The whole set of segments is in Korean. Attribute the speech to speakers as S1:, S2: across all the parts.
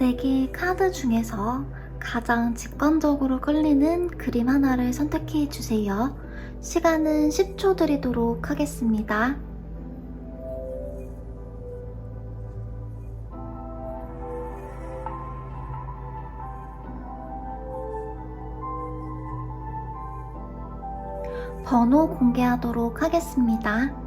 S1: 덱의 카드 중에서 가장 직관적으로 끌리는 그림 하나를 선택해 주세요. 시간은 10초 드리도록 하겠습니다. 번호 공개하도록 하겠습니다.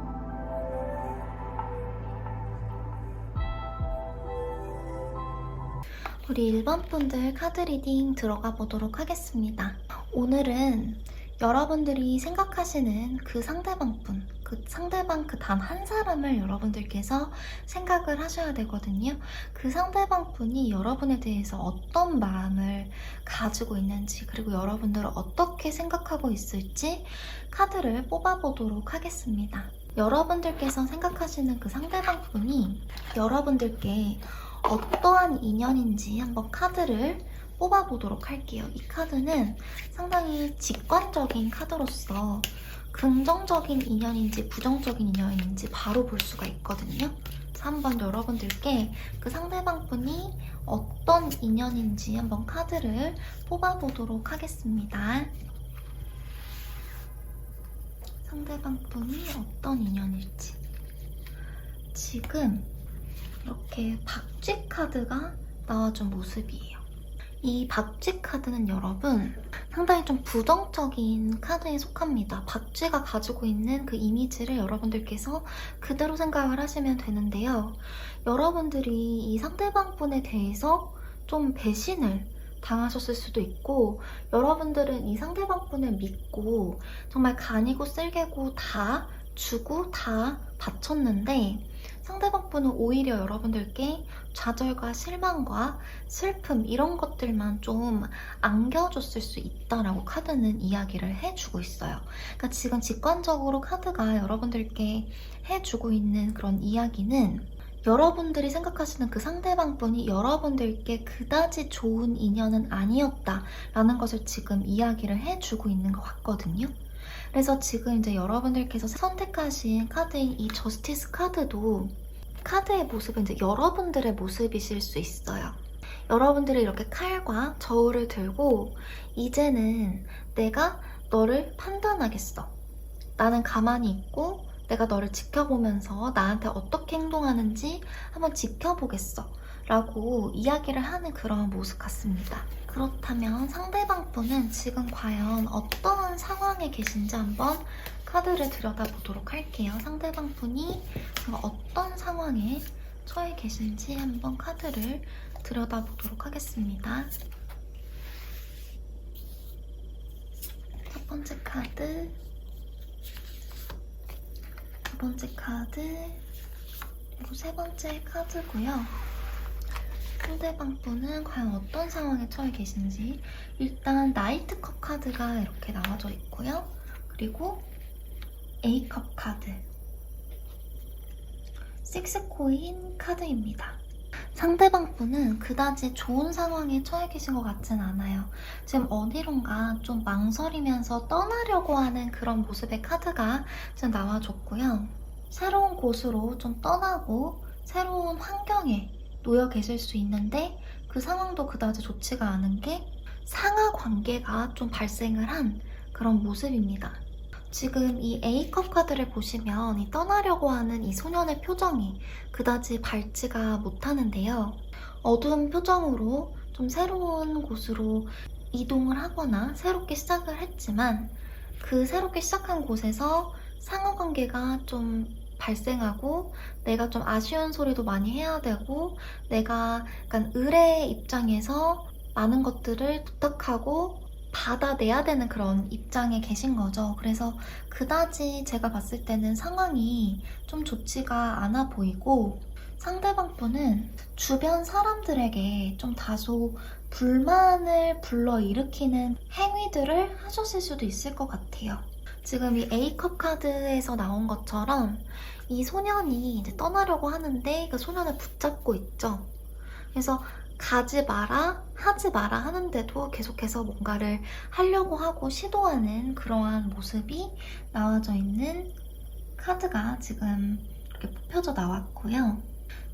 S1: 우리 1번 분들 카드 리딩 들어가 보도록 하겠습니다. 오늘은 여러분들이 생각하시는 그 상대방 분, 그 상대방 그 단 한 사람을 여러분들께서 생각을 하셔야 되거든요. 그 상대방 분이 여러분에 대해서 어떤 마음을 가지고 있는지, 그리고 여러분들을 어떻게 생각하고 있을지 카드를 뽑아보도록 하겠습니다. 여러분들께서 생각하시는 그 상대방 분이 여러분들께 어떠한 인연인지 한번 카드를 뽑아보도록 할게요. 이 카드는 상당히 직관적인 카드로서 긍정적인 인연인지 부정적인 인연인지 바로 볼 수가 있거든요. 그래서 한번 여러분들께 그 상대방 분이 어떤 인연인지 한번 카드를 뽑아보도록 하겠습니다. 상대방 분이 어떤 인연일지. 지금 이렇게 박쥐 카드가 나와준 모습이에요. 이 박쥐 카드는 여러분 상당히 좀 부정적인 카드에 속합니다. 박쥐가 가지고 있는 그 이미지를 여러분들께서 그대로 생각을 하시면 되는데요. 여러분들이 이 상대방 분에 대해서 좀 배신을 당하셨을 수도 있고, 여러분들은 이 상대방 분을 믿고 정말 간이고 쓸개고 다 주고 다 바쳤는데, 상대방 분은 오히려 여러분들께 좌절과 실망과 슬픔 이런 것들만 좀 안겨줬을 수 있다라고 카드는 이야기를 해주고 있어요. 그러니까 지금 직관적으로 카드가 여러분들께 해주고 있는 그런 이야기는 여러분들이 생각하시는 그 상대방 분이 여러분들께 그다지 좋은 인연은 아니었다라는 것을 지금 이야기를 해주고 있는 것 같거든요. 그래서 지금 이제 여러분들께서 선택하신 카드인 이 저스티스 카드도 카드의 모습은 이제 여러분들의 모습이실 수 있어요. 여러분들이 이렇게 칼과 저울을 들고 이제는 내가 너를 판단하겠어. 나는 가만히 있고 내가 너를 지켜보면서 나한테 어떻게 행동하는지 한번 지켜보겠어. 라고 이야기를 하는 그런 모습 같습니다. 그렇다면 상대방 분은 지금 과연 어떤 상황에 계신지 한번 카드를 들여다보도록 할게요. 상대방 분이 어떤 상황에 처해 계신지 한번 카드를 들여다보도록 하겠습니다. 첫 번째 카드, 두 번째 카드, 그리고 세 번째 카드고요. 상대방 분은 과연 어떤 상황에 처해 계신지. 일단 나이트컵 카드가 이렇게 나와져 있고요. 그리고 A컵 카드, 식스코인 카드입니다. 상대방 분은 그다지 좋은 상황에 처해 계신 것 같진 않아요. 지금 어디론가 좀 망설이면서 떠나려고 하는 그런 모습의 카드가 지금 나와줬고요. 새로운 곳으로 좀 떠나고 새로운 환경에 놓여 계실 수 있는데 그 상황도 그다지 좋지가 않은 게 상하 관계가 좀 발생을 한 그런 모습입니다. 지금 이 A컵 카드를 보시면 이 떠나려고 하는 이 소년의 표정이 그다지 밝지가 못하는데요. 어두운 표정으로 좀 새로운 곳으로 이동을 하거나 새롭게 시작을 했지만 그 새롭게 시작한 곳에서 상하 관계가 좀 발생하고 내가 좀 아쉬운 소리도 많이 해야 되고 내가 약간 의뢰의 입장에서 많은 것들을 부탁하고 받아내야 되는 그런 입장에 계신 거죠. 그래서 그다지 제가 봤을 때는 상황이 좀 좋지가 않아 보이고, 상대방 분은 주변 사람들에게 좀 다소 불만을 불러일으키는 행위들을 하셨을 수도 있을 것 같아요. 지금 이 A컵 카드에서 나온 것처럼 이 소년이 이제 떠나려고 하는데 그 소년을 붙잡고 있죠. 그래서 가지 마라, 하지 마라 하는데도 계속해서 뭔가를 하려고 하고 시도하는 그러한 모습이 나와져 있는 카드가 지금 이렇게 뽑혀져 나왔고요.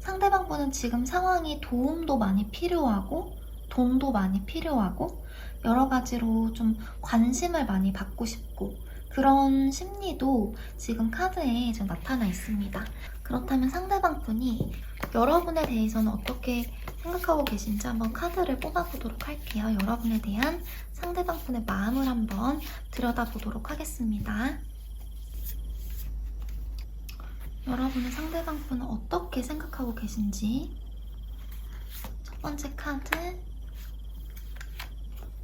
S1: 상대방 분은 지금 상황이 도움도 많이 필요하고 돈도 많이 필요하고 여러 가지로 좀 관심을 많이 받고 싶고 그런 심리도 지금 카드에 지금 나타나 있습니다. 그렇다면 상대방 분이 여러분에 대해서는 어떻게 생각하고 계신지 한번 카드를 뽑아보도록 할게요. 여러분에 대한 상대방 분의 마음을 한번 들여다보도록 하겠습니다. 여러분의 상대방 분은 어떻게 생각하고 계신지 첫 번째 카드,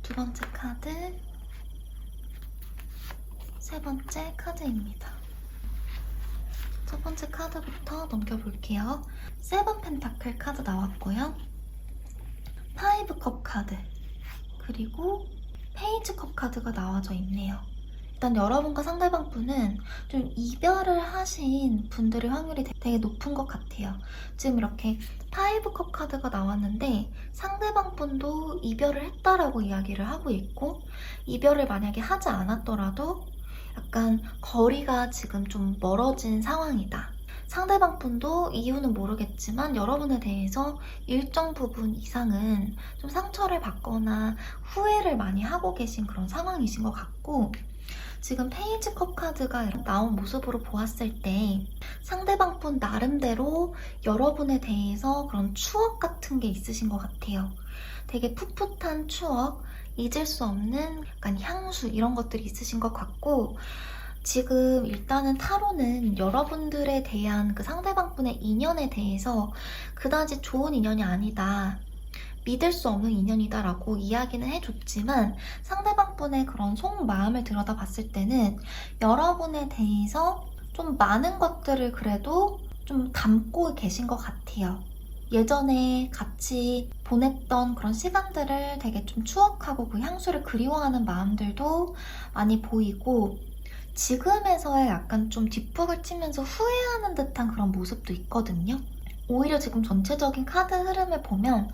S1: 두 번째 카드, 세 번째 카드입니다. 첫 번째 카드부터 넘겨볼게요. 세븐 펜타클 카드 나왔고요. 파이브 컵 카드, 그리고 페이지 컵 카드가 나와져 있네요. 일단 여러분과 상대방 분은 좀 이별을 하신 분들의 확률이 되게 높은 것 같아요. 지금 이렇게 파이브 컵 카드가 나왔는데 상대방 분도 이별을 했다라고 이야기를 하고 있고 이별을 만약에 하지 않았더라도 약간 거리가 지금 좀 멀어진 상황이다. 상대방 분도 이유는 모르겠지만 여러분에 대해서 일정 부분 이상은 좀 상처를 받거나 후회를 많이 하고 계신 그런 상황이신 것 같고 지금 페이지 컵 카드가 나온 모습으로 보았을 때 상대방 분 나름대로 여러분에 대해서 그런 추억 같은 게 있으신 것 같아요. 되게 풋풋한 추억, 잊을 수 없는 약간 향수 이런 것들이 있으신 것 같고 지금 일단은 타로는 여러분들에 대한 그 상대방 분의 인연에 대해서 그다지 좋은 인연이 아니다. 믿을 수 없는 인연이다 라고 이야기는 해줬지만 상대방 분의 그런 속마음을 들여다봤을 때는 여러분에 대해서 좀 많은 것들을 그래도 좀 담고 계신 것 같아요. 예전에 같이 보냈던 그런 시간들을 되게 좀 추억하고 그 향수를 그리워하는 마음들도 많이 보이고 지금에서야 약간 좀 뒷북을 치면서 후회하는 듯한 그런 모습도 있거든요. 오히려 지금 전체적인 카드 흐름을 보면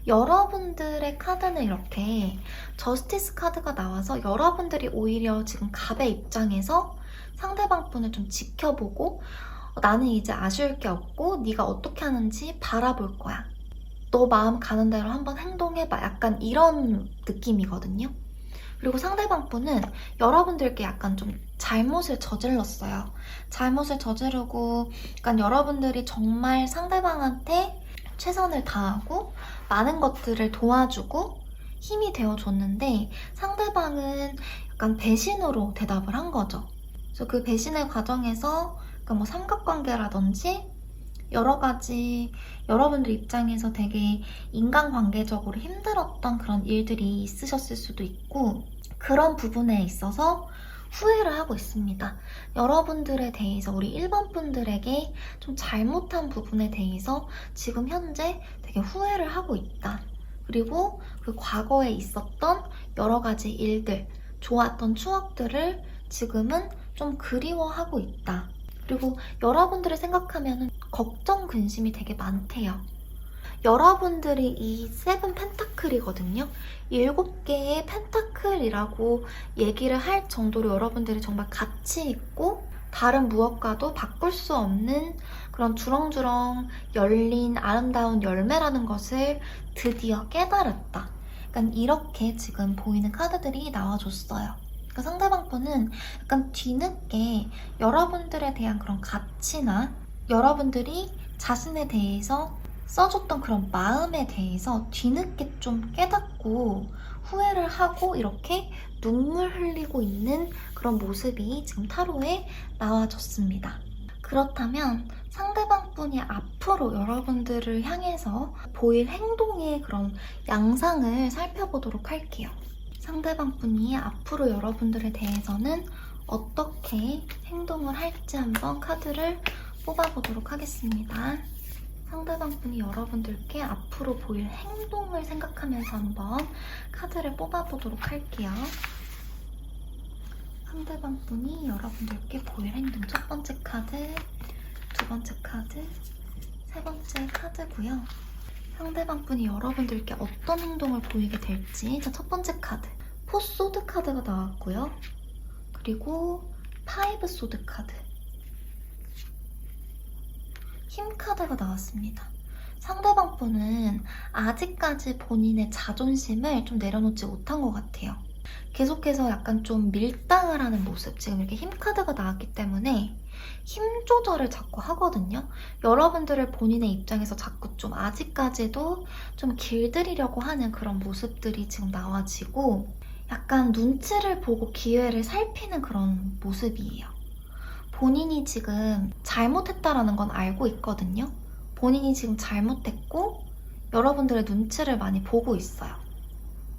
S1: 여러분들의 카드는 이렇게 저스티스 카드가 나와서 여러분들이 오히려 지금 갑의 입장에서 상대방 분을 좀 지켜보고 나는 이제 아쉬울 게 없고 네가 어떻게 하는지 바라볼 거야. 너 마음 가는 대로 한번 행동해봐. 약간 이런 느낌이거든요. 그리고 상대방 분은 여러분들께 약간 좀 잘못을 저질렀어요. 잘못을 저지르고 약간 여러분들이 정말 상대방한테 최선을 다하고 많은 것들을 도와주고 힘이 되어줬는데 상대방은 약간 배신으로 대답을 한 거죠. 그래서 그 배신의 과정에서 그러니까 뭐 삼각관계라든지 여러 가지 여러분들 입장에서 되게 인간관계적으로 힘들었던 그런 일들이 있으셨을 수도 있고 그런 부분에 있어서 후회를 하고 있습니다. 여러분들에 대해서 우리 1번 분들에게 좀 잘못한 부분에 대해서 지금 현재 되게 후회를 하고 있다. 그리고 그 과거에 있었던 여러 가지 일들, 좋았던 추억들을 지금은 좀 그리워하고 있다. 그리고 여러분들을 생각하면 걱정, 근심이 되게 많대요. 여러분들이 이 세븐 펜타클이거든요. 7개의 펜타클이라고 얘기를 할 정도로 여러분들이 정말 가치 있고 다른 무엇과도 바꿀 수 없는 그런 주렁주렁 열린 아름다운 열매라는 것을 드디어 깨달았다. 약간 이렇게 지금 보이는 카드들이 나와줬어요. 그러니까 상대방 분은 약간 뒤늦게 여러분들에 대한 그런 가치나 여러분들이 자신에 대해서 써줬던 그런 마음에 대해서 뒤늦게 좀 깨닫고 후회를 하고 이렇게 눈물 흘리고 있는 그런 모습이 지금 타로에 나와줬습니다. 그렇다면 상대방 분이 앞으로 여러분들을 향해서 보일 행동의 그런 양상을 살펴보도록 할게요. 상대방 분이 앞으로 여러분들에 대해서는 어떻게 행동을 할지 한번 카드를 뽑아보도록 하겠습니다. 상대방 분이 여러분들께 앞으로 보일 행동을 생각하면서 한번 카드를 뽑아보도록 할게요. 상대방 분이 여러분들께 보일 행동 첫 번째 카드, 두 번째 카드, 세 번째 카드고요. 상대방 분이 여러분들께 어떤 행동을 보이게 될지 자, 첫 번째 카드, 포 소드 카드가 나왔고요. 그리고 파이브 소드 카드, 힘 카드가 나왔습니다. 상대방 분은 아직까지 본인의 자존심을 좀 내려놓지 못한 것 같아요. 계속해서 약간 좀 밀당을 하는 모습, 지금 이렇게 힘카드가 나왔기 때문에 힘 조절을 자꾸 하거든요. 여러분들을 본인의 입장에서 자꾸 좀 아직까지도 좀 길들이려고 하는 그런 모습들이 지금 나와지고 약간 눈치를 보고 기회를 살피는 그런 모습이에요. 본인이 지금 잘못했다라는 건 알고 있거든요. 본인이 지금 잘못했고 여러분들의 눈치를 많이 보고 있어요.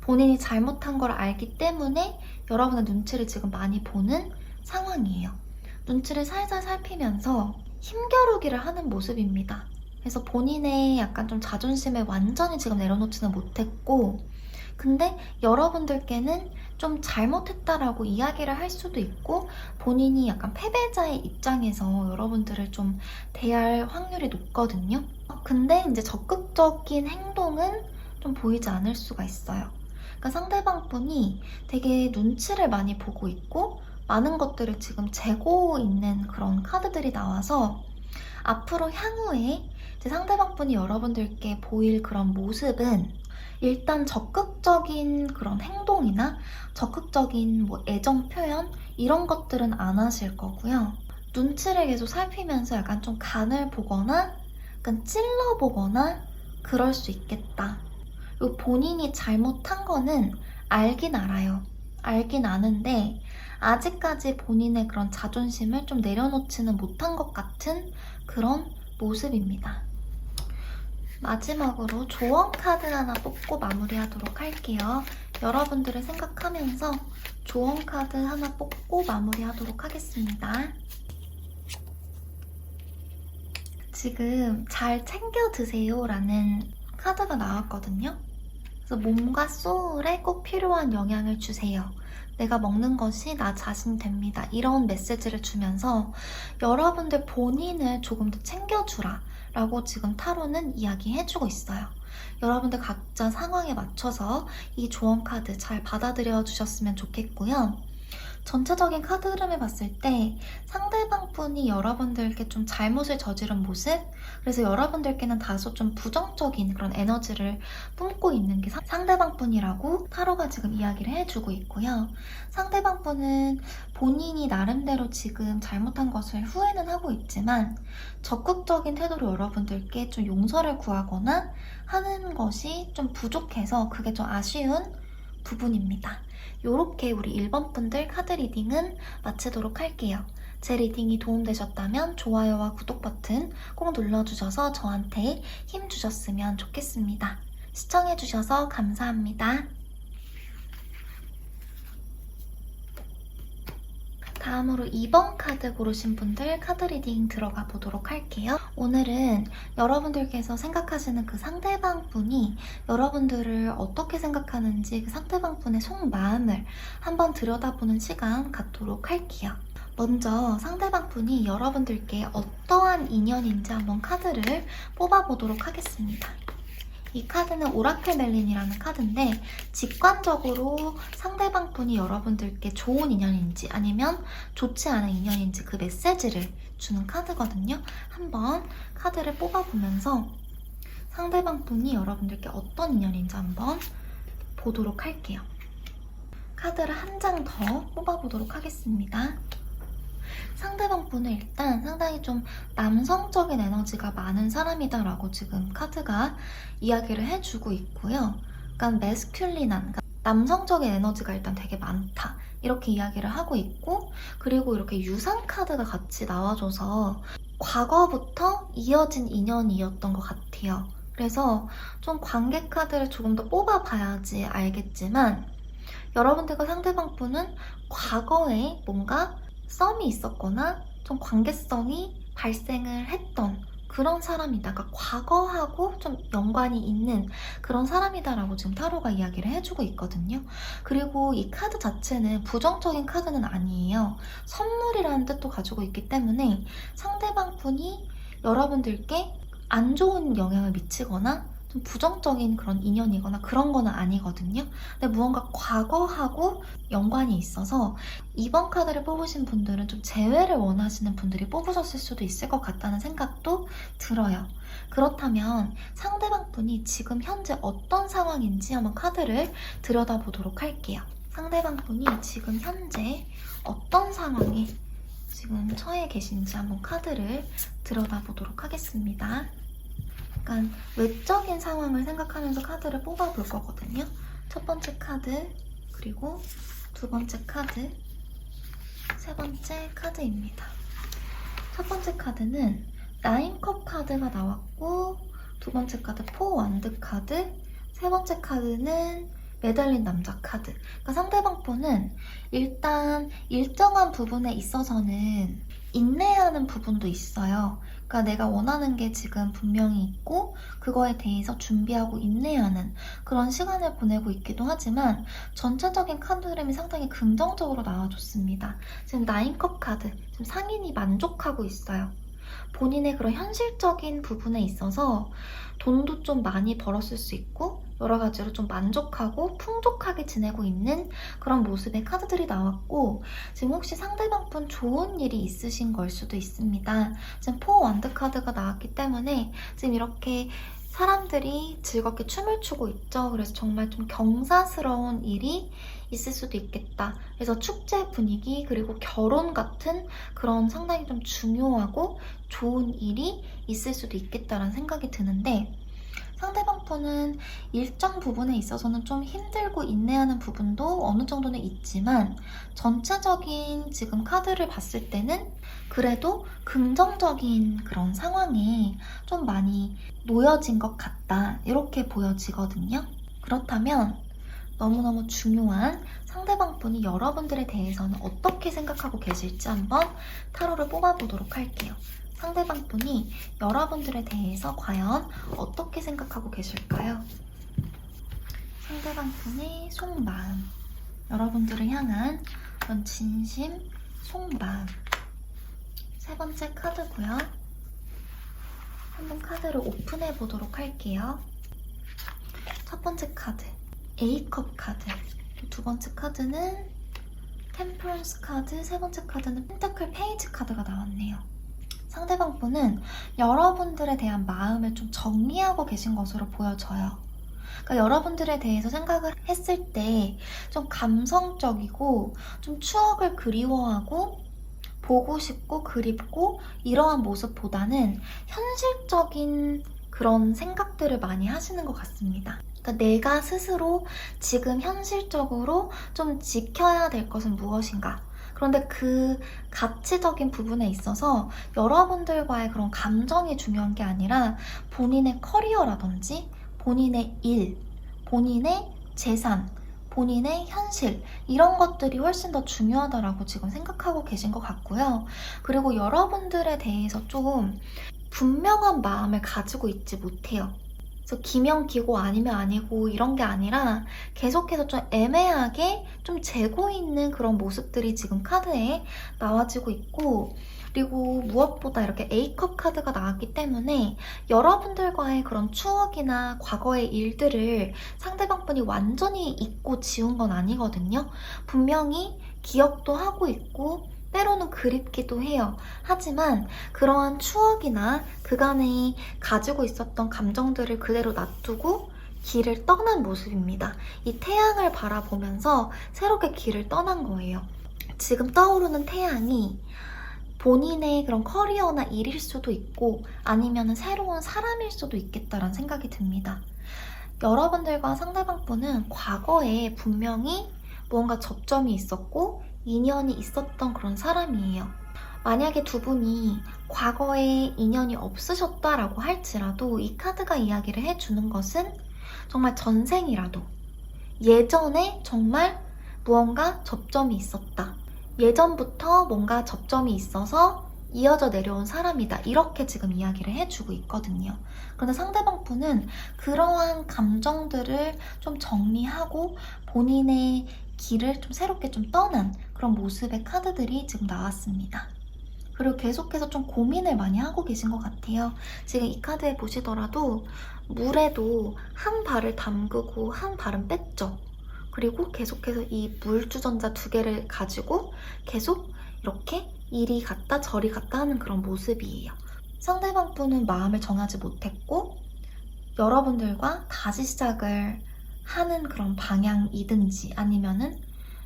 S1: 본인이 잘못한 걸 알기 때문에 여러분의 눈치를 지금 많이 보는 상황이에요. 눈치를 살살 살피면서 힘겨루기를 하는 모습입니다. 그래서 본인의 약간 좀 자존심을 완전히 지금 내려놓지는 못했고, 근데 여러분들께는 좀 잘못했다라고 이야기를 할 수도 있고, 본인이 약간 패배자의 입장에서 여러분들을 좀 대할 확률이 높거든요. 근데 이제 적극적인 행동은 좀 보이지 않을 수가 있어요. 그러니까 상대방 분이 되게 눈치를 많이 보고 있고 많은 것들을 지금 재고 있는 그런 카드들이 나와서 앞으로 향후에 이제 상대방 분이 여러분들께 보일 그런 모습은 일단 적극적인 그런 행동이나 적극적인 뭐 애정 표현 이런 것들은 안 하실 거고요. 눈치를 계속 살피면서 약간 좀 간을 보거나 약간 찔러보거나 그럴 수 있겠다. 본인이 잘못한 거는 알긴 알아요. 알긴 아는데 아직까지 본인의 그런 자존심을 좀 내려놓지는 못한 것 같은 그런 모습입니다. 마지막으로 조언 카드 하나 뽑고 마무리하도록 할게요. 여러분들을 생각하면서 조언 카드 하나 뽑고 마무리하도록 하겠습니다. 지금 잘 챙겨 드세요 라는 카드가 나왔거든요. 그래서 몸과 소울에 꼭 필요한 영향을 주세요. 내가 먹는 것이 나 자신 됩니다. 이런 메시지를 주면서 여러분들 본인을 조금 더 챙겨주라 라고 지금 타로는 이야기해주고 있어요. 여러분들 각자 상황에 맞춰서 이 조언 카드 잘 받아들여 주셨으면 좋겠고요. 전체적인 카드 흐름을 봤을 때 상대방 분이 여러분들께 좀 잘못을 저지른 모습, 그래서 여러분들께는 다소 좀 부정적인 그런 에너지를 뿜고 있는 게 상대방 분이라고 타로가 지금 이야기를 해주고 있고요. 상대방 분은 본인이 나름대로 지금 잘못한 것을 후회는 하고 있지만 적극적인 태도로 여러분들께 좀 용서를 구하거나 하는 것이 좀 부족해서 그게 좀 아쉬운 부분입니다. 이렇게 우리 1번 분들 카드 리딩은 마치도록 할게요. 제 리딩이 도움되셨다면 좋아요와 구독 버튼 꼭 눌러주셔서 저한테 힘 주셨으면 좋겠습니다. 시청해주셔서 감사합니다. 다음으로 2번 카드 고르신 분들 카드 리딩 들어가 보도록 할게요. 오늘은 여러분들께서 생각하시는 그 상대방 분이 여러분들을 어떻게 생각하는지 그 상대방 분의 속마음을 한번 들여다보는 시간 갖도록 할게요. 먼저 상대방 분이 여러분들께 어떠한 인연인지 한번 카드를 뽑아보도록 하겠습니다. 이 카드는 오라클 멜린이라는 카드인데 직관적으로 상대방 분이 여러분들께 좋은 인연인지 아니면 좋지 않은 인연인지 그 메시지를 주는 카드거든요. 한번 카드를 뽑아보면서 상대방 분이 여러분들께 어떤 인연인지 한번 보도록 할게요. 카드를 한 장 더 뽑아보도록 하겠습니다. 상대방 분은 일단 상당히 좀 남성적인 에너지가 많은 사람이다라고 지금 카드가 이야기를 해주고 있고요. 약간 매스큘린한, 그러니까 남성적인 에너지가 일단 되게 많다. 이렇게 이야기를 하고 있고, 그리고 이렇게 유산 카드가 같이 나와줘서 과거부터 이어진 인연이었던 것 같아요. 그래서 좀 관계 카드를 조금 더 뽑아봐야지 알겠지만 여러분들과 상대방 분은 과거에 뭔가 썸이 있었거나 좀 관계성이 발생을 했던 그런 사람이다. 그러니까 과거하고 좀 연관이 있는 그런 사람이다라고 지금 타로가 이야기를 해주고 있거든요. 그리고 이 카드 자체는 부정적인 카드는 아니에요. 선물이라는 뜻도 가지고 있기 때문에 상대방 분이 여러분들께 안 좋은 영향을 미치거나 좀 부정적인 그런 인연이거나 그런 거는 아니거든요. 근데 무언가 과거하고 연관이 있어서 이번 카드를 뽑으신 분들은 좀 재회를 원하시는 분들이 뽑으셨을 수도 있을 것 같다는 생각도 들어요. 그렇다면 상대방 분이 지금 현재 어떤 상황인지 한번 카드를 들여다보도록 할게요. 상대방 분이 지금 현재 어떤 상황에 지금 처해 계신지 한번 카드를 들여다보도록 하겠습니다. 약간 외적인 상황을 생각하면서 카드를 뽑아볼 거거든요. 첫 번째 카드, 그리고 두 번째 카드, 세 번째 카드입니다. 첫 번째 카드는 나인컵 카드가 나왔고, 두 번째 카드 포완드 카드, 세 번째 카드는 매달린 남자 카드. 그러니까 상대방 분은 일단 일정한 부분에 있어서는 인내하는 부분도 있어요. 그러니까 내가 원하는 게 지금 분명히 있고 그거에 대해서 준비하고 인내하는 그런 시간을 보내고 있기도 하지만 전체적인 카드 흐름이 상당히 긍정적으로 나와줬습니다. 지금 나인컵 카드, 지금 상인이 만족하고 있어요. 본인의 그런 현실적인 부분에 있어서 돈도 좀 많이 벌었을 수 있고 여러 가지로 좀 만족하고 풍족하게 지내고 있는 그런 모습의 카드들이 나왔고, 지금 혹시 상대방 분 좋은 일이 있으신 걸 수도 있습니다. 지금 포완드 카드가 나왔기 때문에 지금 이렇게 사람들이 즐겁게 춤을 추고 있죠. 그래서 정말 좀 경사스러운 일이 있을 수도 있겠다. 그래서 축제 분위기 그리고 결혼 같은 그런 상당히 좀 중요하고 좋은 일이 있을 수도 있겠다라는 생각이 드는데, 상대방 분은 일정 부분에 있어서는 좀 힘들고 인내하는 부분도 어느 정도는 있지만 전체적인 지금 카드를 봤을 때는 그래도 긍정적인 그런 상황에 좀 많이 놓여진 것 같다, 이렇게 보여지거든요. 그렇다면 너무너무 중요한 상대방 분이 여러분들에 대해서는 어떻게 생각하고 계실지 한번 타로를 뽑아보도록 할게요. 상대방 분이 여러분들에 대해서 과연 어떻게 생각하고 계실까요? 상대방 분의 속마음, 여러분들을 향한 그런 진심, 속마음. 세 번째 카드고요. 한번 카드를 오픈해 보도록 할게요. 첫 번째 카드, A컵 카드. 두 번째 카드는 템퍼런스 카드, 세 번째 카드는 펜타클 페이지 카드가 나왔네요. 상대방 분은 여러분들에 대한 마음을 좀 정리하고 계신 것으로 보여져요. 그러니까 여러분들에 대해서 생각을 했을 때 좀 감성적이고 좀 추억을 그리워하고 보고 싶고 그립고 이러한 모습보다는 현실적인 그런 생각들을 많이 하시는 것 같습니다. 그러니까 내가 스스로 지금 현실적으로 좀 지켜야 될 것은 무엇인가? 그런데 그 가치적인 부분에 있어서 여러분들과의 그런 감정이 중요한 게 아니라 본인의 커리어라든지 본인의 일, 본인의 재산, 본인의 현실, 이런 것들이 훨씬 더 중요하다라고 지금 생각하고 계신 것 같고요. 그리고 여러분들에 대해서 좀 분명한 마음을 가지고 있지 못해요. 그래서 기면 기고 아니면 아니고 이런 게 아니라 계속해서 좀 애매하게 좀 재고 있는 그런 모습들이 지금 카드에 나와지고 있고, 그리고 무엇보다 이렇게 A컵 카드가 나왔기 때문에 여러분들과의 그런 추억이나 과거의 일들을 상대방 분이 완전히 잊고 지운 건 아니거든요. 분명히 기억도 하고 있고 때로는 그립기도 해요. 하지만 그러한 추억이나 그간에 가지고 있었던 감정들을 그대로 놔두고 길을 떠난 모습입니다. 이 태양을 바라보면서 새롭게 길을 떠난 거예요. 지금 떠오르는 태양이 본인의 그런 커리어나 일일 수도 있고 아니면 새로운 사람일 수도 있겠다라는 생각이 듭니다. 여러분들과 상대방 분은 과거에 분명히 무언가 접점이 있었고 인연이 있었던 그런 사람이에요. 만약에 두 분이 과거에 인연이 없으셨다라고 할지라도 이 카드가 이야기를 해주는 것은 정말 전생이라도 예전에 정말 무언가 접점이 있었다. 예전부터 뭔가 접점이 있어서 이어져 내려온 사람이다. 이렇게 지금 이야기를 해주고 있거든요. 그런데 상대방 분은 그러한 감정들을 좀 정리하고 본인의 길을 좀 새롭게 좀 떠난 그런 모습의 카드들이 지금 나왔습니다. 그리고 계속해서 좀 고민을 많이 하고 계신 것 같아요. 지금 이 카드에 보시더라도 물에도 한 발을 담그고 한 발은 뺐죠. 그리고 계속해서 이 물 주전자 2개를 가지고 계속 이렇게 이리 갔다 저리 갔다 하는 그런 모습이에요. 상대방 분은 마음을 정하지 못했고 여러분들과 다시 시작을 하는 그런 방향이든지 아니면은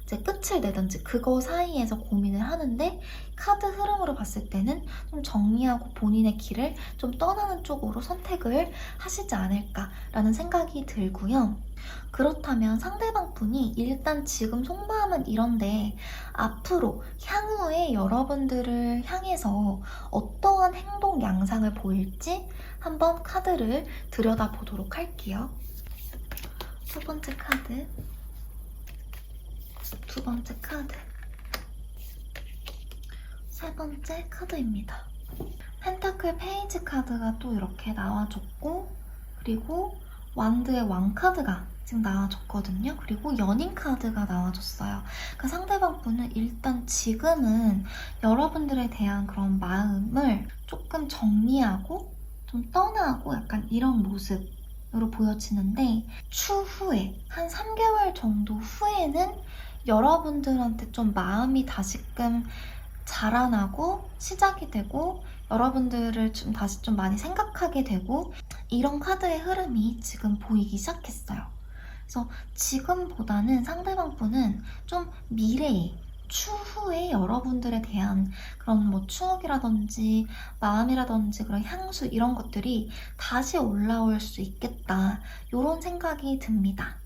S1: 이제 끝을 내든지 그거 사이에서 고민을 하는데 카드 흐름으로 봤을 때는 좀 정리하고 본인의 길을 좀 떠나는 쪽으로 선택을 하시지 않을까라는 생각이 들고요. 그렇다면 상대방 분이 일단 지금 속마음은 이런데 앞으로 향후에 여러분들을 향해서 어떠한 행동 양상을 보일지 한번 카드를 들여다보도록 할게요. 첫 번째 카드, 두 번째 카드, 세 번째 카드입니다. 펜타클 페이지 카드가 또 이렇게 나와줬고 그리고 완드의 왕 카드가 지금 나와줬거든요. 그리고 연인 카드가 나와줬어요. 그러니까 상대방 분은 일단 지금은 여러분들에 대한 그런 마음을 조금 정리하고 좀 떠나고 약간 이런 모습으로 보여지는데 추후에 한 3개월 정도 후에는 여러분들한테 좀 마음이 다시금 자라나고 시작이 되고 여러분들을 좀 다시 좀 많이 생각하게 되고 이런 카드의 흐름이 지금 보이기 시작했어요. 그래서 지금보다는 상대방 분은 좀 미래에 추후에 여러분들에 대한 그런 뭐 추억이라든지 마음이라든지 그런 향수 이런 것들이 다시 올라올 수 있겠다 이런 생각이 듭니다.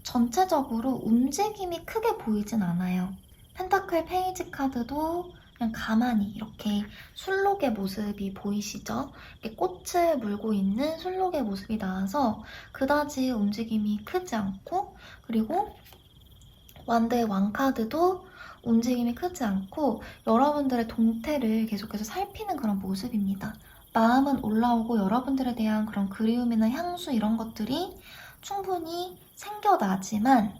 S1: 전체적으로 움직임이 크게 보이진 않아요. 펜타클 페이지 카드도 그냥 가만히 이렇게 술록의 모습이 보이시죠? 이렇게 꽃을 물고 있는 술록의 모습이 나와서 그다지 움직임이 크지 않고 그리고 완드의 왕카드도 움직임이 크지 않고 여러분들의 동태를 계속해서 살피는 그런 모습입니다. 마음은 올라오고 여러분들에 대한 그런 그리움이나 향수 이런 것들이 충분히 생겨나지만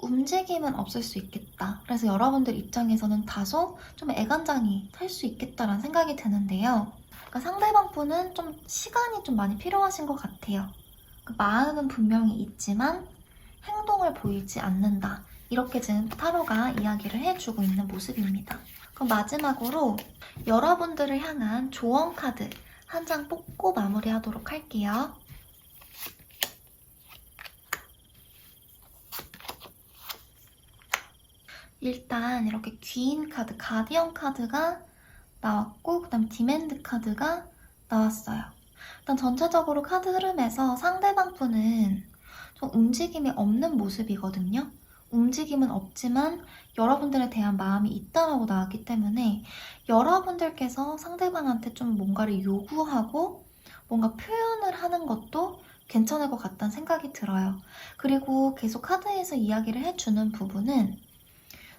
S1: 움직임은 없을 수 있겠다. 그래서 여러분들 입장에서는 다소 좀 애간장이 탈 수 있겠다라는 생각이 드는데요. 그러니까 상대방 분은 좀 시간이 좀 많이 필요하신 것 같아요. 그러니까 마음은 분명히 있지만 행동을 보이지 않는다. 이렇게 지금 타로가 이야기를 해주고 있는 모습입니다. 그럼 마지막으로 여러분들을 향한 조언 카드 한 장 뽑고 마무리하도록 할게요. 일단 이렇게 귀인 카드, 가디언 카드가 나왔고 그 다음 디맨드 카드가 나왔어요. 일단 전체적으로 카드 흐름에서 상대방 분은 좀 움직임이 없는 모습이거든요. 움직임은 없지만 여러분들에 대한 마음이 있다라고 나왔기 때문에 여러분들께서 상대방한테 좀 뭔가를 요구하고 뭔가 표현을 하는 것도 괜찮을 것 같다는 생각이 들어요. 그리고 계속 카드에서 이야기를 해주는 부분은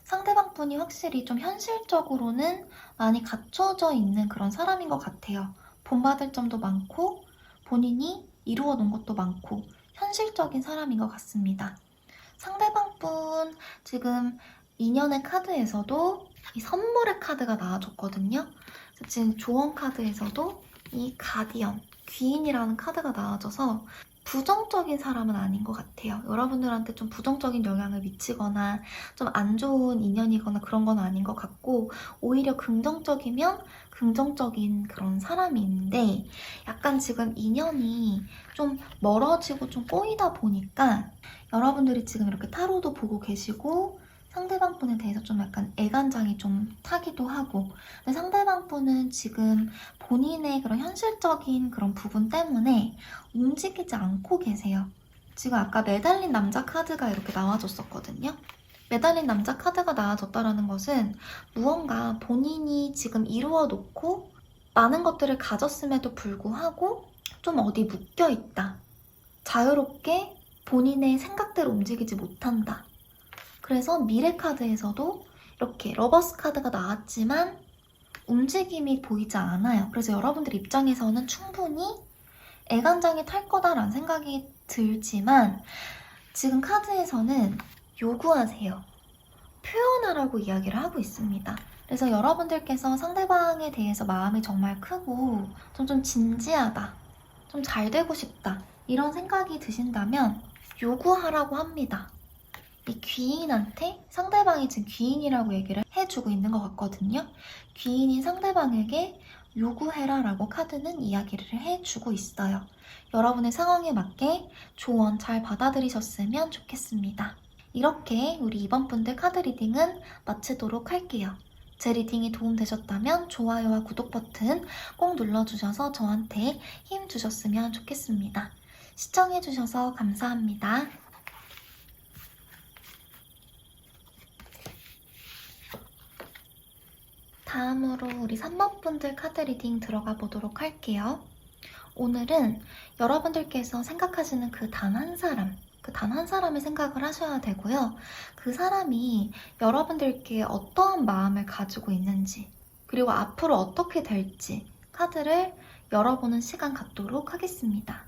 S1: 상대방 분이 확실히 좀 현실적으로는 많이 갖춰져 있는 그런 사람인 것 같아요. 본받을 점도 많고 본인이 이루어 놓은 것도 많고 현실적인 사람인 것 같습니다. 상대방 분 지금 인연의 카드에서도 이 선물의 카드가 나와줬거든요. 지금 조언 카드에서도 이 가디언, 귀인이라는 카드가 나와줘서 부정적인 사람은 아닌 것 같아요. 여러분들한테 좀 부정적인 영향을 미치거나 좀 안 좋은 인연이거나 그런 건 아닌 것 같고 오히려 긍정적이면 긍정적인 그런 사람인데 약간 지금 인연이 좀 멀어지고 좀 꼬이다 보니까 여러분들이 지금 이렇게 타로도 보고 계시고 상대방 분에 대해서 좀 약간 애간장이 좀 타기도 하고 근데 상대방 분은 지금 본인의 그런 현실적인 그런 부분 때문에 움직이지 않고 계세요. 지금 아까 매달린 남자 카드가 이렇게 나와줬었거든요. 매달린 남자 카드가 나와줬다는 것은 무언가 본인이 지금 이루어 놓고 많은 것들을 가졌음에도 불구하고 좀 어디 묶여있다. 자유롭게 본인의 생각대로 움직이지 못한다. 그래서 미래 카드에서도 이렇게 러버스 카드가 나왔지만 움직임이 보이지 않아요. 그래서 여러분들 입장에서는 충분히 애간장이 탈 거다라는 생각이 들지만 지금 카드에서는 요구하세요. 표현하라고 이야기를 하고 있습니다. 그래서 여러분들께서 상대방에 대해서 마음이 정말 크고 좀 진지하다, 좀 잘 되고 싶다 이런 생각이 드신다면 요구하라고 합니다. 이 귀인한테 상대방이 지금 귀인이라고 얘기를 해주고 있는 것 같거든요. 귀인이 상대방에게 요구해라 라고 카드는 이야기를 해주고 있어요. 여러분의 상황에 맞게 조언 잘 받아들이셨으면 좋겠습니다. 이렇게 우리 이번 분들 카드 리딩은 마치도록 할게요. 제 리딩이 도움되셨다면 좋아요와 구독 버튼 꼭 눌러주셔서 저한테 힘 주셨으면 좋겠습니다. 시청해주셔서 감사합니다. 다음으로 우리 3번 분들 카드 리딩 들어가 보도록 할게요. 오늘은 여러분들께서 생각하시는 그 단 한 사람, 그 단 한 사람의 생각을 하셔야 되고요. 그 사람이 여러분들께 어떠한 마음을 가지고 있는지, 그리고 앞으로 어떻게 될지 카드를 열어보는 시간 갖도록 하겠습니다.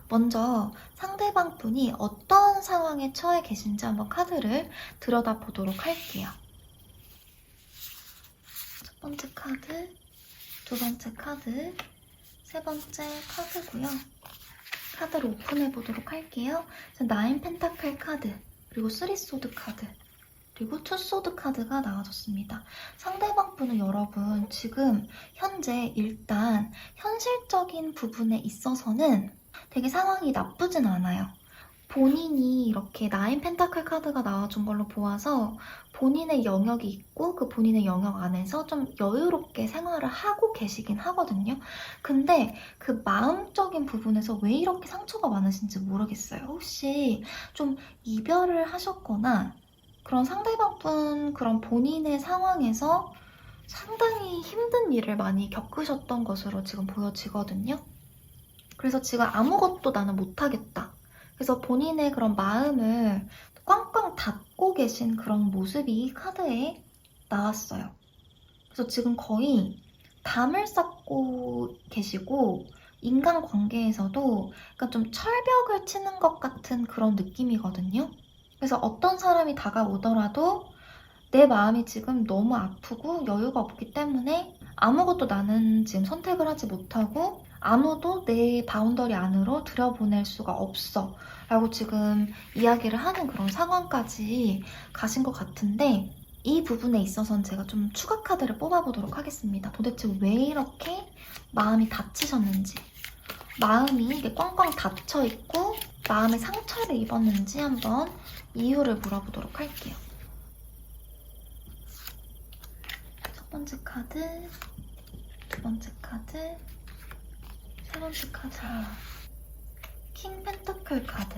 S1: 먼저 상대방 분이 어떤 상황에 처해 계신지 한번 카드를 들여다보도록 할게요. 첫 번째 카드, 두 번째 카드, 세 번째 카드고요. 카드를 오픈해 보도록 할게요. 나인 펜타클 카드, 그리고 3소드 카드, 그리고 2소드 카드가 나와줬습니다. 상대방 분은 여러분 지금 현재 일단 현실적인 부분에 있어서는 되게 상황이 나쁘진 않아요. 본인이 이렇게 나인 펜타클 카드가 나와준 걸로 보아서 본인의 영역이 있고 그 본인의 영역 안에서 좀 여유롭게 생활을 하고 계시긴 하거든요. 근데 그 마음적인 부분에서 왜 이렇게 상처가 많으신지 모르겠어요. 혹시 좀 이별을 하셨거나 그런 상대방분 그런 본인의 상황에서 상당히 힘든 일을 많이 겪으셨던 것으로 지금 보여지거든요. 그래서 지금 아무것도 나는 못하겠다. 그래서 본인의 그런 마음을 꽝꽝 닫고 계신 그런 모습이 카드에 나왔어요. 그래서 지금 거의 담을 쌓고 계시고 인간관계에서도 약간 좀 철벽을 치는 것 같은 그런 느낌이거든요. 그래서 어떤 사람이 다가오더라도 내 마음이 지금 너무 아프고 여유가 없기 때문에 아무것도 나는 지금 선택을 하지 못하고 아무도 내 바운더리 안으로 들여보낼 수가 없어 라고 지금 이야기를 하는 그런 상황까지 가신 것 같은데 이 부분에 있어서는 제가 좀 추가 카드를 뽑아보도록 하겠습니다. 도대체 왜 이렇게 마음이 다치셨는지, 마음이 이게 꽝꽝 닫혀있고 마음에 상처를 입었는지 한번 이유를 물어보도록 할게요. 첫 번째 카드, 두 번째 카드, 세 번째 카드, 킹 펜타클 카드,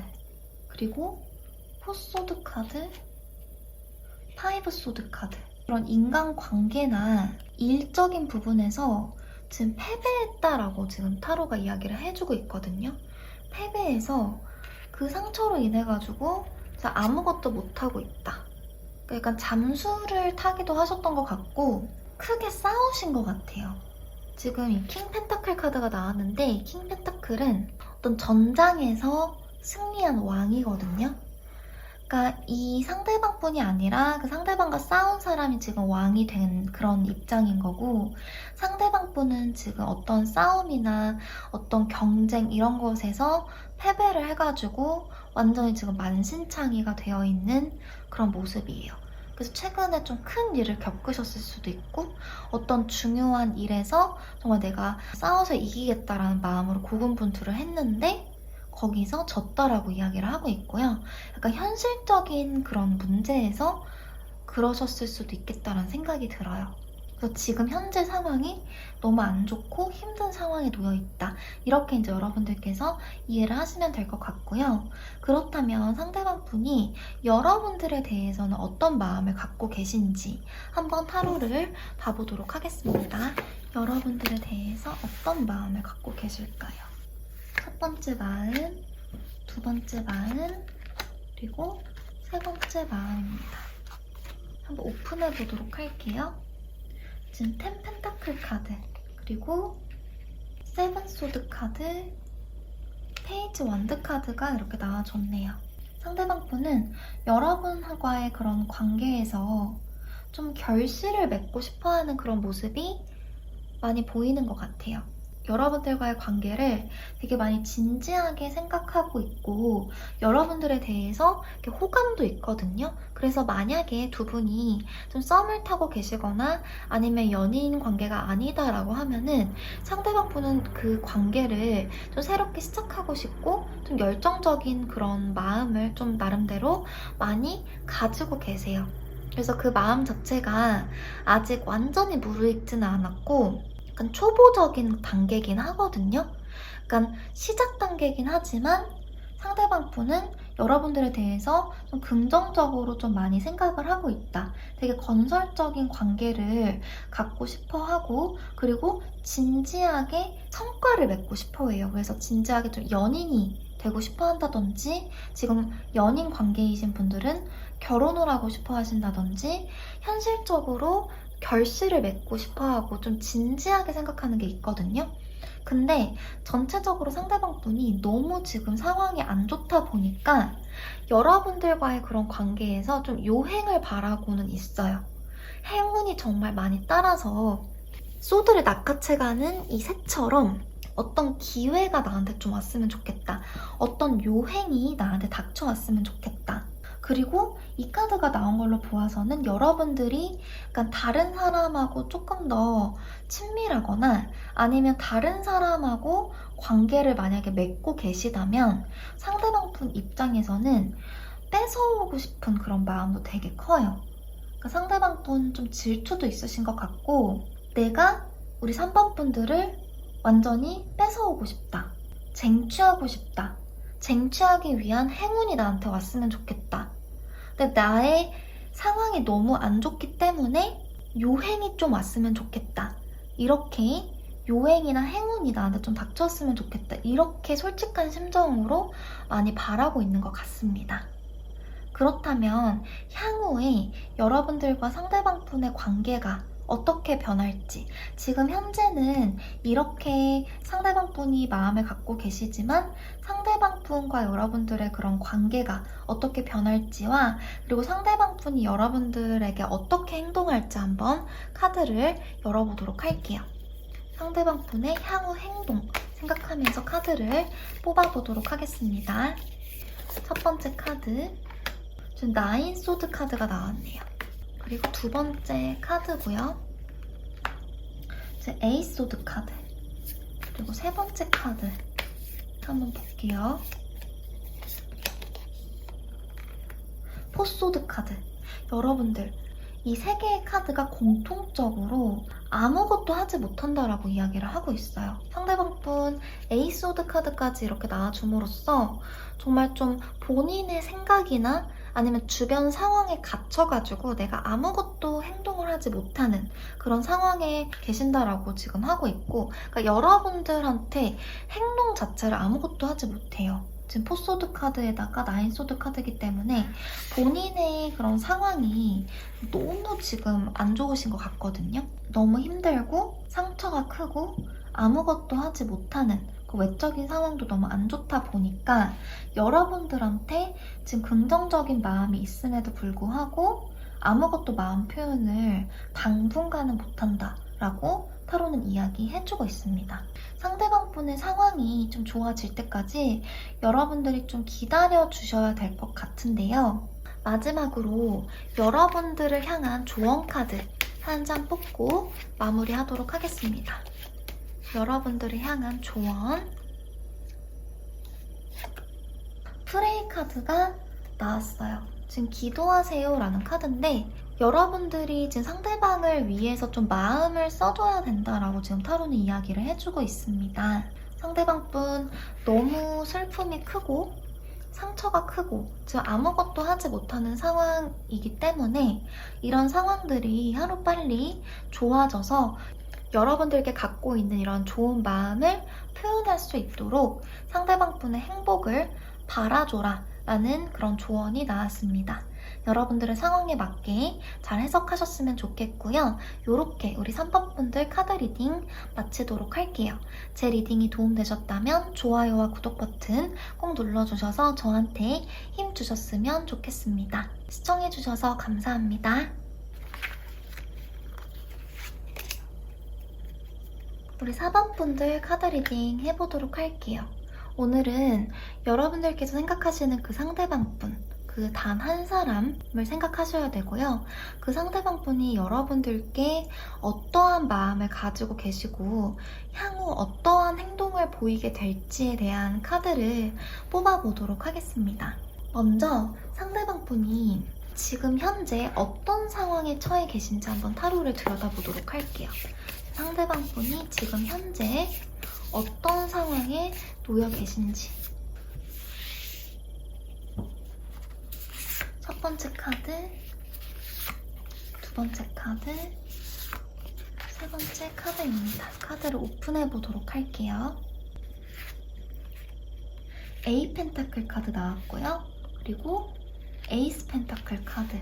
S1: 그리고 포소드 카드, 파이브 소드 카드. 그런 인간관계나 일적인 부분에서 지금 패배했다라고 지금 타로가 이야기를 해주고 있거든요. 패배해서 그 상처로 인해가지고 아무것도 못하고 있다. 약간 잠수를 타기도 하셨던 것 같고 크게 싸우신 것 같아요. 지금 이 킹 펜타클 카드가 나왔는데 이 킹 펜타클은 어떤 전장에서 승리한 왕이거든요. 그러니까 이 상대방뿐이 아니라 그 상대방과 싸운 사람이 지금 왕이 된 그런 입장인 거고 상대방분은 지금 어떤 싸움이나 어떤 경쟁 이런 것에서 패배를 해가지고 완전히 지금 만신창이가 되어 있는 그런 모습이에요. 그래서 최근에 좀 큰 일을 겪으셨을 수도 있고 어떤 중요한 일에서 정말 내가 싸워서 이기겠다라는 마음으로 고군분투를 했는데 거기서 졌다라고 이야기를 하고 있고요. 약간 현실적인 그런 문제에서 그러셨을 수도 있겠다라는 생각이 들어요. 그래서 지금 현재 상황이 너무 안 좋고 힘든 상황에 놓여 있다. 이렇게 이제 여러분들께서 이해를 하시면 될 것 같고요. 그렇다면 상대방 분이 여러분들에 대해서는 어떤 마음을 갖고 계신지 한번 타로를 봐보도록 하겠습니다. 여러분들에 대해서 어떤 마음을 갖고 계실까요? 첫 번째 마음, 두 번째 마음, 그리고 세 번째 마음입니다. 한번 오픈해 보도록 할게요. 지금 10 펜타클 카드, 그리고 7 소드 카드, 페이지 원드 카드가 이렇게 나와줬네요. 상대방 분은 여러분과의 그런 관계에서 좀 결실을 맺고 싶어하는 그런 모습이 많이 보이는 것 같아요. 여러분들과의 관계를 되게 많이 진지하게 생각하고 있고 여러분들에 대해서 이렇게 호감도 있거든요. 그래서 만약에 두 분이 좀 썸을 타고 계시거나 아니면 연인 관계가 아니다라고 하면은 상대방 분은 그 관계를 좀 새롭게 시작하고 싶고 좀 열정적인 그런 마음을 좀 나름대로 많이 가지고 계세요. 그래서 그 마음 자체가 아직 완전히 무르익지는 않았고 약간 초보적인 단계긴 하거든요. 약간 시작 단계긴 하지만 상대방 분은 여러분들에 대해서 좀 긍정적으로 좀 많이 생각을 하고 있다. 되게 건설적인 관계를 갖고 싶어 하고 그리고 진지하게 성과를 맺고 싶어 해요. 그래서 진지하게 좀 연인이 되고 싶어 한다든지 지금 연인 관계이신 분들은 결혼을 하고 싶어 하신다든지 현실적으로 결실을 맺고 싶어하고 좀 진지하게 생각하는 게 있거든요. 근데 전체적으로 상대방 분이 너무 지금 상황이 안 좋다 보니까 여러분들과의 그런 관계에서 좀 요행을 바라고는 있어요. 행운이 정말 많이 따라서 소드를 낚아채가는 이 새처럼 어떤 기회가 나한테 좀 왔으면 좋겠다. 어떤 요행이 나한테 닥쳐왔으면 좋겠다. 그리고 이 카드가 나온 걸로 보아서는 여러분들이 약간 다른 사람하고 조금 더 친밀하거나 아니면 다른 사람하고 관계를 만약에 맺고 계시다면 상대방 분 입장에서는 뺏어오고 싶은 그런 마음도 되게 커요. 그러니까 상대방 분 좀 질투도 있으신 것 같고 내가 우리 3번 분들을 완전히 뺏어오고 싶다. 쟁취하고 싶다. 쟁취하기 위한 행운이 나한테 왔으면 좋겠다. 근데 나의 상황이 너무 안 좋기 때문에 요행이 좀 왔으면 좋겠다. 이렇게 요행이나 행운이 나한테 좀 닥쳤으면 좋겠다. 이렇게 솔직한 심정으로 많이 바라고 있는 것 같습니다. 그렇다면 향후에 여러분들과 상대방 분의 관계가 어떻게 변할지 지금 현재는 이렇게 상대방 분이 마음을 갖고 계시지만 상대방 분과 여러분들의 그런 관계가 어떻게 변할지와 그리고 상대방 분이 여러분들에게 어떻게 행동할지 한번 카드를 열어보도록 할게요. 상대방 분의 향후 행동 생각하면서 카드를 뽑아보도록 하겠습니다. 첫 번째 카드 지금 나인 소드 카드가 나왔네요. 그리고 두 번째 카드고요. 이제 에이스 소드 카드. 그리고 세 번째 카드 한번 볼게요. 포소드 카드. 여러분들 이 세 개의 카드가 공통적으로 아무것도 하지 못한다라고 이야기를 하고 있어요. 상대방 분 에이스 소드 카드까지 이렇게 나와줌으로써 정말 좀 본인의 생각이나 아니면 주변 상황에 갇혀가지고 내가 아무것도 행동을 하지 못하는 그런 상황에 계신다라고 지금 하고 있고 그러니까 여러분들한테 행동 자체를 아무것도 하지 못해요. 지금 포소드 카드에다가 나인 소드 카드이기 때문에 본인의 그런 상황이 너무 지금 안 좋으신 것 같거든요. 너무 힘들고 상처가 크고 아무것도 하지 못하는 그 외적인 상황도 너무 안 좋다 보니까 여러분들한테 지금 긍정적인 마음이 있음에도 불구하고 아무것도 마음 표현을 당분간은 못한다 라고 타로는 이야기해주고 있습니다. 상대방 분의 상황이 좀 좋아질 때까지 여러분들이 좀 기다려주셔야 될 것 같은데요. 마지막으로 여러분들을 향한 조언 카드 한 장 뽑고 마무리하도록 하겠습니다. 여러분들을 향한 조언 프레이 카드가 나왔어요. 지금 기도하세요 라는 카드인데 여러분들이 지금 상대방을 위해서 좀 마음을 써줘야 된다라고 지금 타로는 이야기를 해주고 있습니다. 상대방 분 너무 슬픔이 크고 상처가 크고 지금 아무것도 하지 못하는 상황이기 때문에 이런 상황들이 하루빨리 좋아져서 여러분들께 갖고 있는 이런 좋은 마음을 표현할 수 있도록 상대방 분의 행복을 바라줘라 라는 그런 조언이 나왔습니다. 여러분들의 상황에 맞게 잘 해석하셨으면 좋겠고요. 이렇게 우리 3번 분들 카드 리딩 마치도록 할게요. 제 리딩이 도움되셨다면 좋아요와 구독 버튼 꼭 눌러주셔서 저한테 힘 주셨으면 좋겠습니다. 시청해주셔서 감사합니다. 우리 4번분들 카드 리딩 해보도록 할게요. 오늘은 여러분들께서 생각하시는 그 상대방분, 그 단 한 사람을 생각하셔야 되고요. 그 상대방분이 여러분들께 어떠한 마음을 가지고 계시고 향후 어떠한 행동을 보이게 될지에 대한 카드를 뽑아보도록 하겠습니다. 먼저 상대방분이 지금 현재 어떤 상황에 처해 계신지 한번 타로를 들여다보도록 할게요. 상대방분이 지금 현재 어떤 상황에 놓여 계신지. 첫 번째 카드, 두 번째 카드, 세 번째 카드입니다. 카드를 오픈해 보도록 할게요. 에이 펜타클 카드 나왔고요. 그리고 에이스 펜타클 카드,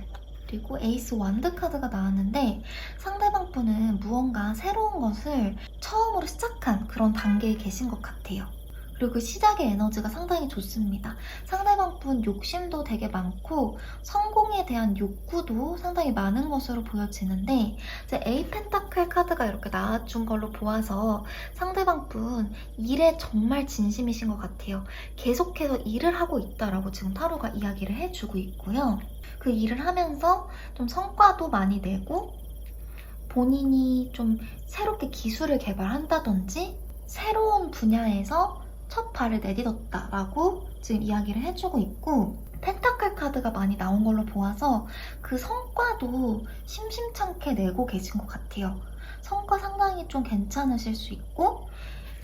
S1: 그리고 에이스 완드 카드가 나왔는데 상대방 분은 무언가 새로운 것을 처음으로 시작한 그런 단계에 계신 것 같아요. 그리고 그 시작의 에너지가 상당히 좋습니다. 상대방 분 욕심도 되게 많고 성공에 대한 욕구도 상당히 많은 것으로 보여지는데 이제 에이 펜타클 카드가 이렇게 나와준 걸로 보아서 상대방 분 일에 정말 진심이신 것 같아요. 계속해서 일을 하고 있다라고 지금 타로가 이야기를 해주고 있고요. 그 일을 하면서 좀 성과도 많이 내고 본인이 좀 새롭게 기술을 개발한다든지 새로운 분야에서 첫 발을 내딛었다라고 지금 이야기를 해주고 있고 펜타클 카드가 많이 나온 걸로 보아서 그 성과도 심심찮게 내고 계신 것 같아요. 성과 상당히 좀 괜찮으실 수 있고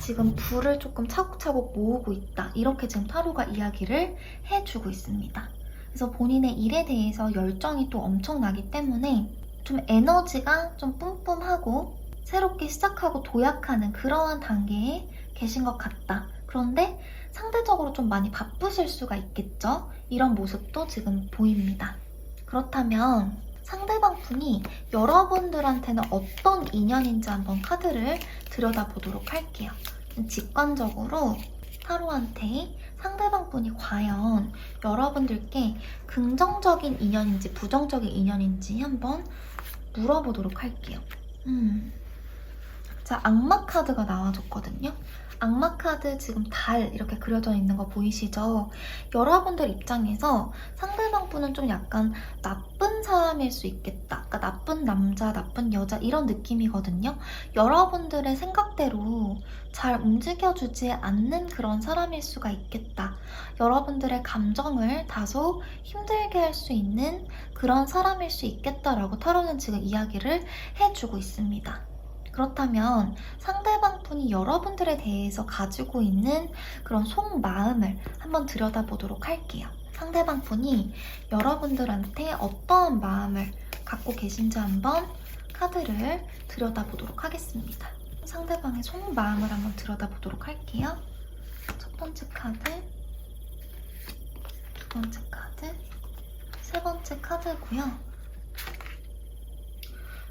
S1: 지금 부를 조금 차곡차곡 모으고 있다. 이렇게 지금 타로가 이야기를 해주고 있습니다. 그래서 본인의 일에 대해서 열정이 또 엄청나기 때문에 좀 에너지가 좀 뿜뿜하고 새롭게 시작하고 도약하는 그러한 단계에 계신 것 같다. 그런데 상대적으로 좀 많이 바쁘실 수가 있겠죠? 이런 모습도 지금 보입니다. 그렇다면 상대방 분이 여러분들한테는 어떤 인연인지 한번 카드를 들여다보도록 할게요. 직관적으로 타로한테 상대방 분이 과연 여러분들께 긍정적인 인연인지 부정적인 인연인지 한번 물어보도록 할게요. 자, 악마 카드가 나와줬거든요. 악마 카드 지금 달 이렇게 그려져 있는 거 보이시죠? 여러분들 입장에서 상대방 분은 좀 약간 나쁜 사람일 수 있겠다. 그러니까 나쁜 남자, 나쁜 여자 이런 느낌이거든요. 여러분들의 생각대로 잘 움직여주지 않는 그런 사람일 수가 있겠다. 여러분들의 감정을 다소 힘들게 할 수 있는 그런 사람일 수 있겠다라고 타로는 지금 이야기를 해주고 있습니다. 그렇다면 상대방 분이 여러분들에 대해서 가지고 있는 그런 속마음을 한번 들여다보도록 할게요. 상대방 분이 여러분들한테 어떠한 마음을 갖고 계신지 한번 카드를 들여다보도록 하겠습니다. 상대방의 속마음을 한번 들여다보도록 할게요. 첫 번째 카드, 두 번째 카드, 세 번째 카드고요.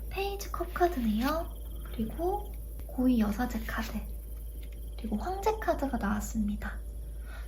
S1: 페이지 컵 카드네요. 그리고 고위 여사제 카드, 그리고 황제 카드가 나왔습니다.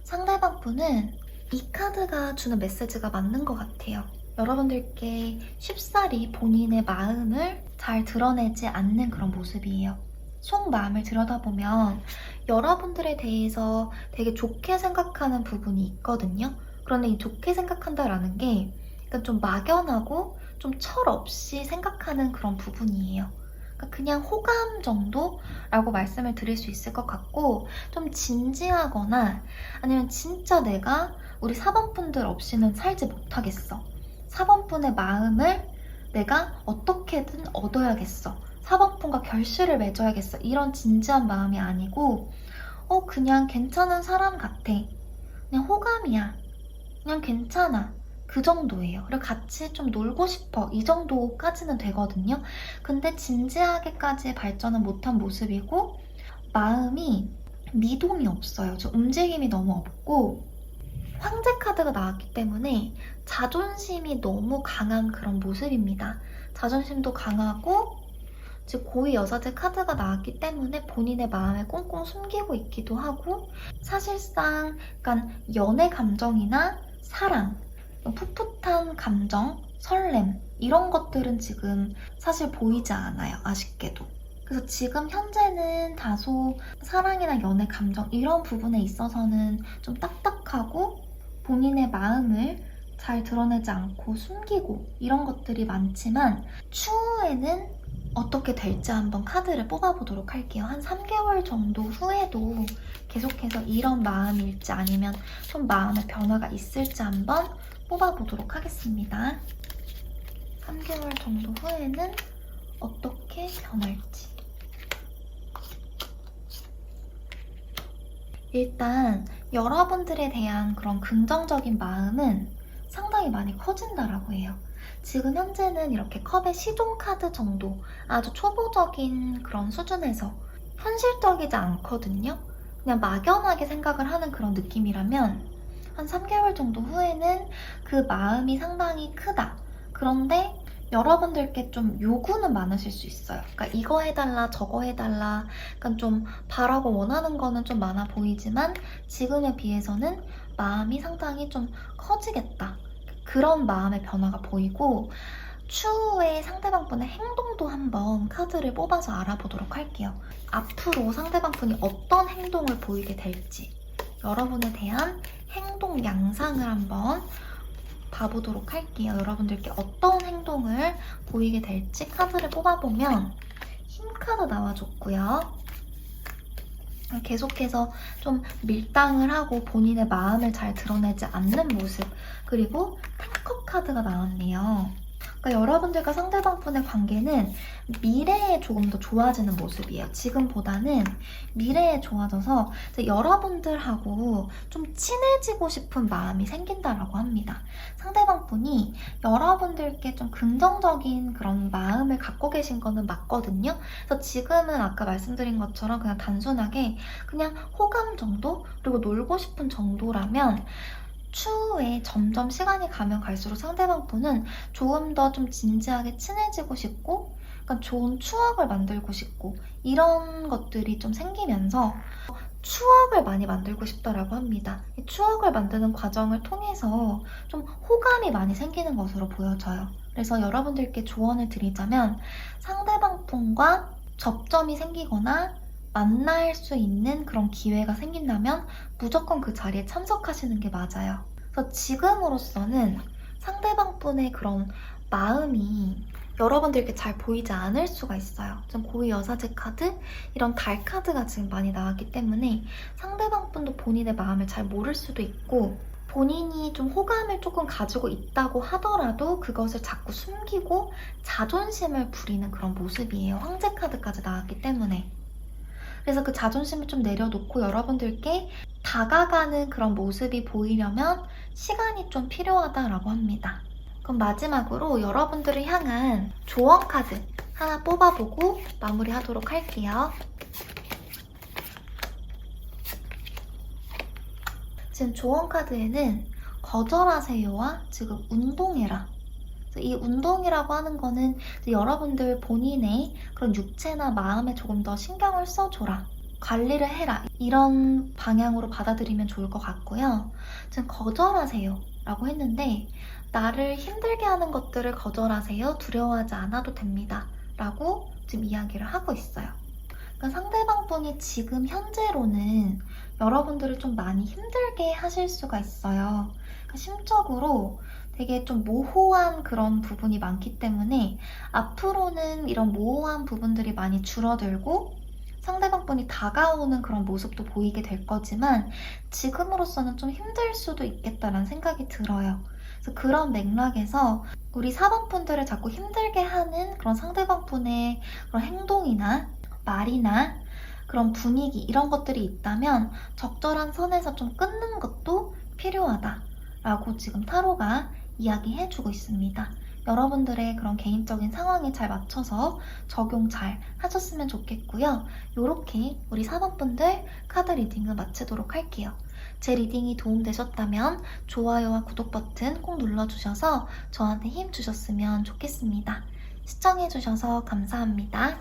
S1: 상대방 분은 이 카드가 주는 메시지가 맞는 것 같아요. 여러분들께 쉽사리 본인의 마음을 잘 드러내지 않는 그런 모습이에요. 속마음을 들여다보면 여러분들에 대해서 되게 좋게 생각하는 부분이 있거든요. 그런데 이 좋게 생각한다라는 게 약간 좀 막연하고 좀 철없이 생각하는 그런 부분이에요. 그냥 호감 정도라고 말씀을 드릴 수 있을 것 같고 좀 진지하거나 아니면 진짜 내가 우리 4번분들 없이는 살지 못하겠어. 4번분의 마음을 내가 어떻게든 얻어야겠어. 4번분과 결실을 맺어야겠어. 이런 진지한 마음이 아니고 그냥 괜찮은 사람 같아. 그냥 호감이야. 그냥 괜찮아. 그 정도예요. 그리고 같이 좀 놀고 싶어. 이 정도까지는 되거든요. 근데 진지하게까지 발전은 못한 모습이고 마음이 미동이 없어요. 좀 움직임이 너무 없고 황제 카드가 나왔기 때문에 자존심이 너무 강한 그런 모습입니다. 자존심도 강하고 즉 고위 여사제 카드가 나왔기 때문에 본인의 마음을 꽁꽁 숨기고 있기도 하고 사실상 약간 연애 감정이나 사랑 풋풋한 감정, 설렘 이런 것들은 지금 사실 보이지 않아요. 아쉽게도. 그래서 지금 현재는 다소 사랑이나 연애 감정 이런 부분에 있어서는 좀 딱딱하고 본인의 마음을 잘 드러내지 않고 숨기고 이런 것들이 많지만 추후에는 어떻게 될지 한번 카드를 뽑아보도록 할게요. 한 3개월 정도 후에도 계속해서 이런 마음일지 아니면 좀 마음의 변화가 있을지 한번 뽑아보도록 하겠습니다. 3개월 정도 후에는 어떻게 변할지. 일단 여러분들에 대한 그런 긍정적인 마음은 상당히 많이 커진다라고 해요. 지금 현재는 이렇게 컵의 시종 카드 정도 아주 초보적인 그런 수준에서 현실적이지 않거든요. 그냥 막연하게 생각을 하는 그런 느낌이라면 한 3개월 정도 후에는 그 마음이 상당히 크다. 그런데 여러분들께 좀 요구는 많으실 수 있어요. 그러니까 이거 해달라, 저거 해달라. 그러니까 좀 바라고 원하는 거는 좀 많아 보이지만 지금에 비해서는 마음이 상당히 좀 커지겠다. 그런 마음의 변화가 보이고 추후에 상대방분의 행동도 한번 카드를 뽑아서 알아보도록 할게요. 앞으로 상대방분이 어떤 행동을 보이게 될지 여러분에 대한 행동 양상을 한번 봐보도록 할게요. 여러분들께 어떤 행동을 보이게 될지 카드를 뽑아보면 힘 카드 나와줬고요. 계속해서 좀 밀당을 하고 본인의 마음을 잘 드러내지 않는 모습, 그리고 탱커 카드가 나왔네요. 그러니까 여러분들과 상대방분의 관계는 미래에 조금 더 좋아지는 모습이에요. 지금보다는 미래에 좋아져서 이제 여러분들하고 좀 친해지고 싶은 마음이 생긴다라고 합니다. 상대방분이 여러분들께 좀 긍정적인 그런 마음을 갖고 계신 거는 맞거든요. 그래서 지금은 아까 말씀드린 것처럼 그냥 단순하게 그냥 호감 정도? 그리고 놀고 싶은 정도라면 추후에 점점 시간이 가면 갈수록 상대방분은 조금 더 좀 진지하게 친해지고 싶고 약간 좋은 추억을 만들고 싶고 이런 것들이 좀 생기면서 추억을 많이 만들고 싶다라고 합니다. 이 추억을 만드는 과정을 통해서 좀 호감이 많이 생기는 것으로 보여져요. 그래서 여러분들께 조언을 드리자면 상대방분과 접점이 생기거나 만날 수 있는 그런 기회가 생긴다면 무조건 그 자리에 참석하시는 게 맞아요. 그래서 지금으로서는 상대방분의 그런 마음이 여러분들께 잘 보이지 않을 수가 있어요. 좀 고위 여사제 카드, 이런 달 카드가 지금 많이 나왔기 때문에 상대방분도 본인의 마음을 잘 모를 수도 있고 본인이 좀 호감을 조금 가지고 있다고 하더라도 그것을 자꾸 숨기고 자존심을 부리는 그런 모습이에요. 황제 카드까지 나왔기 때문에. 그래서 그 자존심을 좀 내려놓고 여러분들께 다가가는 그런 모습이 보이려면 시간이 좀 필요하다라고 합니다. 그럼 마지막으로 여러분들을 향한 조언 카드 하나 뽑아보고 마무리하도록 할게요. 지금 조언 카드에는 거절하세요와 지금 운동해라. 이 운동이라고 하는 거는 여러분들 본인의 그런 육체나 마음에 조금 더 신경을 써줘라. 관리를 해라. 이런 방향으로 받아들이면 좋을 것 같고요. 지금 거절하세요 라고 했는데 나를 힘들게 하는 것들을 거절하세요. 두려워하지 않아도 됩니다. 라고 지금 이야기를 하고 있어요. 그러니까 상대방분이 지금 현재로는 여러분들을 좀 많이 힘들게 하실 수가 있어요. 그러니까 심적으로 되게 좀 모호한 그런 부분이 많기 때문에 앞으로는 이런 모호한 부분들이 많이 줄어들고 상대방분이 다가오는 그런 모습도 보이게 될 거지만 지금으로서는 좀 힘들 수도 있겠다라는 생각이 들어요. 그래서 그런 맥락에서 우리 4번 분들을 자꾸 힘들게 하는 그런 상대방분의 그런 행동이나 말이나 그런 분위기 이런 것들이 있다면 적절한 선에서 좀 끊는 것도 필요하다라고 지금 타로가 이야기해주고 있습니다. 여러분들의 그런 개인적인 상황에 잘 맞춰서 적용 잘 하셨으면 좋겠고요. 이렇게 우리 4번 분들 카드 리딩을 마치도록 할게요. 제 리딩이 도움되셨다면 좋아요와 구독 버튼 꼭 눌러주셔서 저한테 힘 주셨으면 좋겠습니다. 시청해주셔서 감사합니다.